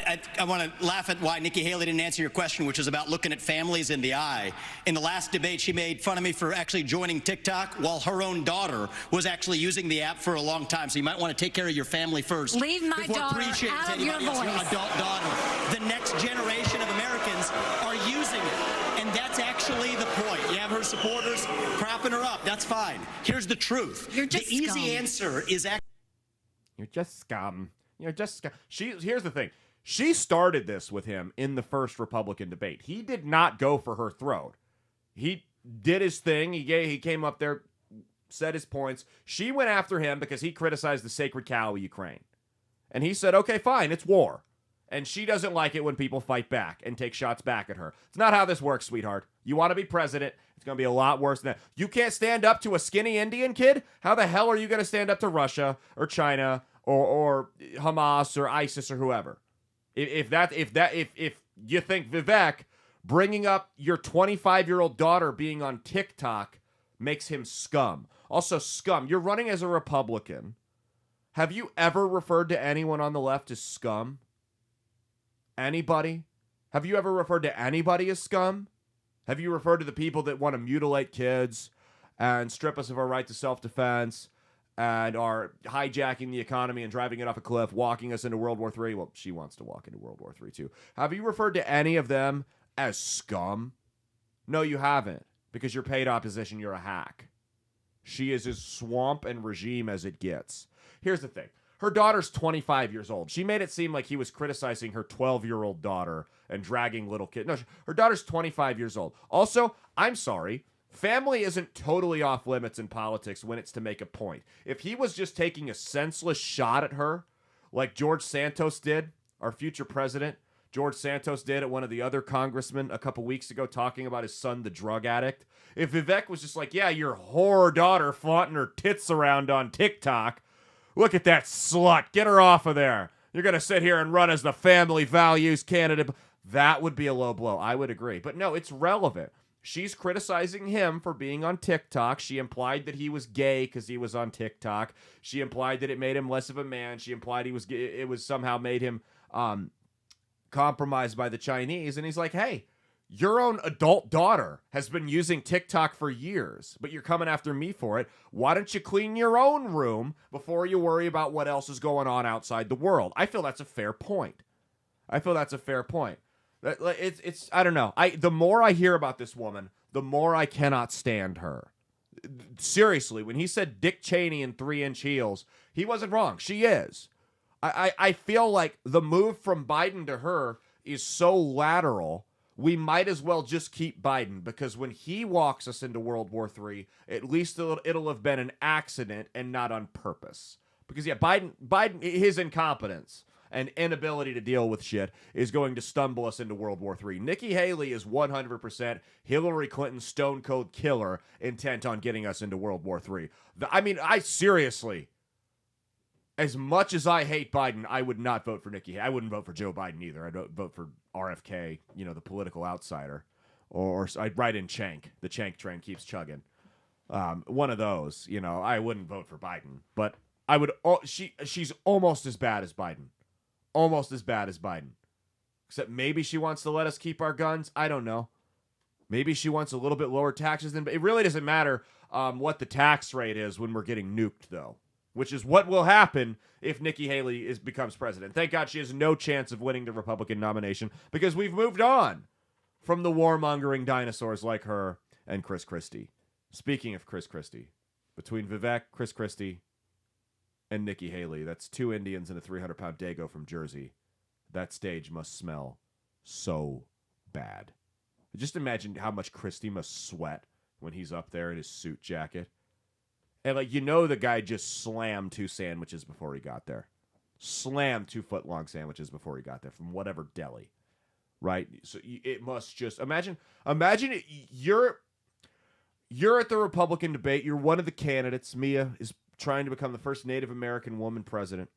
I want to laugh at why Nikki Haley didn't answer your question, which is about looking at families in the eye. In the last debate, she made fun of me for actually joining TikTok while her own daughter was actually using the app for a long time. So you might want to take care of your family first. Leave my daughter out of your voice. Your adult daughter. The next generation of Americans are using it. And that's actually the point. You have her supporters propping her up. That's fine. Here's the truth. You're just the easy scum. answer is actually... You're just scum. You're just scum. Here's the thing. She started this with him in the first Republican debate. He did not go for her throat. He did his thing. He came up there, said his points. She went after him because he criticized the sacred cow of Ukraine. And he said, okay, fine, it's war. And she doesn't like it when people fight back and take shots back at her. It's not how this works, sweetheart. You want to be president, it's going to be a lot worse than that. You can't stand up to a skinny Indian kid? How the hell are you going to stand up to Russia or China or Hamas or ISIS or whoever? If you think Vivek bringing up your 25-year-old daughter being on TikTok makes him scum. Also, scum. You're running as a Republican. Have you ever referred to anyone on the left as scum? Anybody? Have you ever referred to anybody as scum? Have you referred to the people that want to mutilate kids and strip us of our right to self-defense and are hijacking the economy and driving it off a cliff, walking us into World War III? Well, she wants to walk into World War III too. Have you referred to any of them as scum? No, you haven't, because you're paid opposition. You're a hack. She is as swamp and regime as it gets. Here's the thing. Her daughter's 25 years old. She made it seem like he was criticizing her 12-year-old daughter and dragging little kids. No, her daughter's 25 years old. Also, I'm sorry, family isn't totally off limits in politics when it's to make a point. If he was just taking a senseless shot at her, like George Santos did, our future president, George Santos did at one of the other congressmen a couple weeks ago talking about his son, the drug addict. If Vivek was just like, yeah, your whore daughter flaunting her tits around on TikTok, look at that slut. Get her off of there. You're going to sit here and run as the family values candidate. That would be a low blow. I would agree. But no, it's relevant. She's criticizing him for being on TikTok. She implied that he was gay because he was on TikTok. She implied that it made him less of a man. She implied it was somehow made him compromised by the Chinese. And he's like, hey, your own adult daughter has been using TikTok for years, but you're coming after me for it. Why don't you clean your own room before you worry about what else is going on outside the world? I feel that's a fair point. I don't know. The more I hear about this woman, the more I cannot stand her. Seriously, when he said Dick Cheney in 3-inch heels, he wasn't wrong. She is. I feel like the move from Biden to her is so lateral. We might as well just keep Biden, because when he walks us into World War III, at least it'll have been an accident and not on purpose. Because, yeah, Biden, his incompetence and inability to deal with shit is going to stumble us into World War III. Nikki Haley is 100% Hillary Clinton's stone cold killer intent on getting us into World War III. I seriously, as much as I hate Biden, I would not vote for Nikki. I wouldn't vote for Joe Biden either. I'd vote for RFK, the political outsider. Or I'd write in Chank. The Chank train keeps chugging. One of those, I wouldn't vote for Biden. But I would. She's almost as bad as Biden. Almost as bad as Biden. Except maybe she wants to let us keep our guns. I don't know. Maybe she wants a little bit lower taxes. It really doesn't matter what the tax rate is when we're getting nuked, though. Which is what will happen if Nikki Haley becomes president. Thank God she has no chance of winning the Republican nomination, because we've moved on from the warmongering dinosaurs like her and Chris Christie. Speaking of Chris Christie, between Vivek, Chris Christie, and Nikki Haley, that's 2 Indians and a 300-pound Dago from Jersey. That stage must smell so bad. Just imagine how much Christie must sweat when he's up there in his suit jacket. And, the guy just slammed 2 sandwiches before he got there. Slammed 2-foot-long sandwiches before he got there from whatever deli. Right? So it must just... Imagine you're at the Republican debate. You're one of the candidates. Mia is trying to become the first Native American woman president.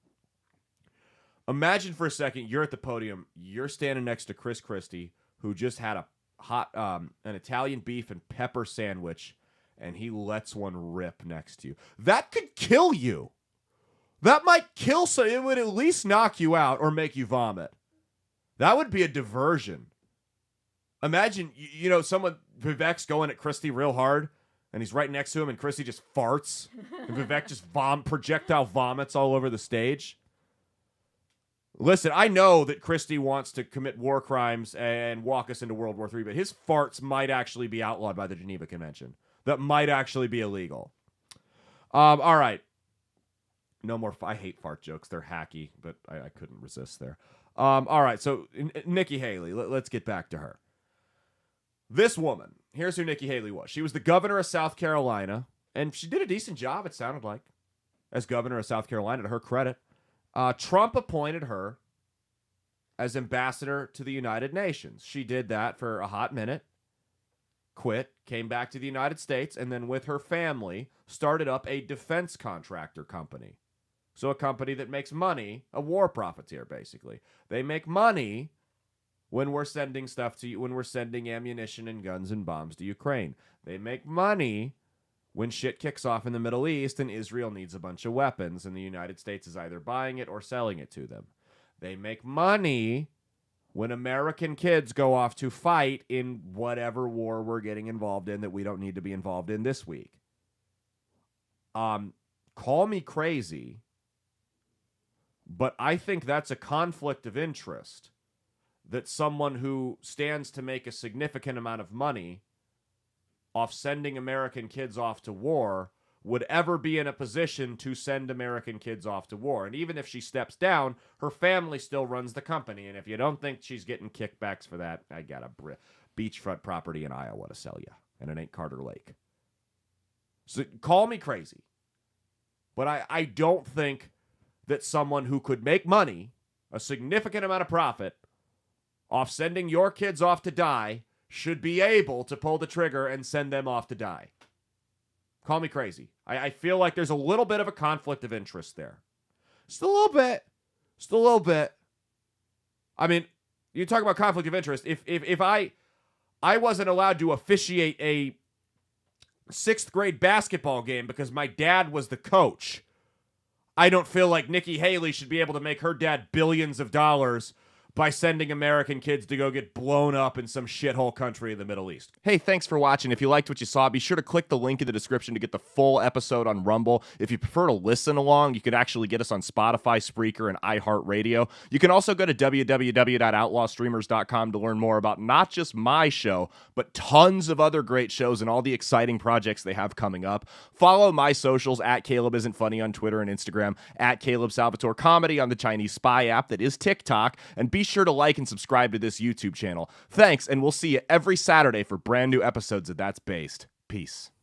Imagine for a second you're at the podium. You're standing next to Chris Christie, who just had a hot an Italian beef and pepper sandwich, and he lets one rip next to you. That could kill you. That might kill some. It would at least knock you out or make you vomit. That would be a diversion. Imagine, someone, Vivek's going at Christy real hard, and he's right next to him, and Christy just farts, and Vivek just projectile vomits all over the stage. Listen, I know that Christy wants to commit war crimes and walk us into World War III, but his farts might actually be outlawed by the Geneva Convention. That might actually be illegal. All right. No more. I hate fart jokes. They're hacky, but I couldn't resist there. All right. So Nikki Haley, let's get back to her. This woman, here's who Nikki Haley was. She was the governor of South Carolina, and she did a decent job, it sounded like, as governor of South Carolina, to her credit. Trump appointed her as ambassador to the United Nations. She did that for a hot minute, quit, came back to the United States, and then with her family started up a defense contractor company. So a company that makes money, a war profiteer, basically. They make money when we're sending stuff to you, when we're sending ammunition and guns and bombs to Ukraine. They make money when shit kicks off in the Middle East and Israel needs a bunch of weapons and the United States is either buying it or selling it to them. They make money when American kids go off to fight in whatever war we're getting involved in that we don't need to be involved in this week. Call me crazy, but I think that's a conflict of interest that someone who stands to make a significant amount of money off sending American kids off to war would ever be in a position to send American kids off to war. And even if she steps down, her family still runs the company. And if you don't think she's getting kickbacks for that, I got a beachfront property in Iowa to sell you, and it ain't Carter Lake. So call me crazy, but I don't think that someone who could make money, a significant amount of profit, off sending your kids off to die should be able to pull the trigger and send them off to die. Call me crazy. I feel like there's a little bit of a conflict of interest there. Just a little bit. Just a little bit. I mean, you talk about conflict of interest. If I wasn't allowed to officiate a 6th grade basketball game because my dad was the coach, I don't feel like Nikki Haley should be able to make her dad billions of dollars by sending American kids to go get blown up in some shithole country in the Middle East. Hey, thanks for watching. If you liked what you saw, be sure to click the link in the description to get the full episode on Rumble. If you prefer to listen along, you could actually get us on Spotify, Spreaker, and iHeartRadio. You can also go to www.outlawstreamers.com to learn more about not just my show, but tons of other great shows and all the exciting projects they have coming up. Follow my socials at Caleb Isn't Funny on Twitter and Instagram, at Caleb Salvatore Comedy on the Chinese Spy app that is TikTok, and be sure to like and subscribe to this YouTube channel. Thanks, and we'll see you every Saturday for brand new episodes of That's Based. Peace.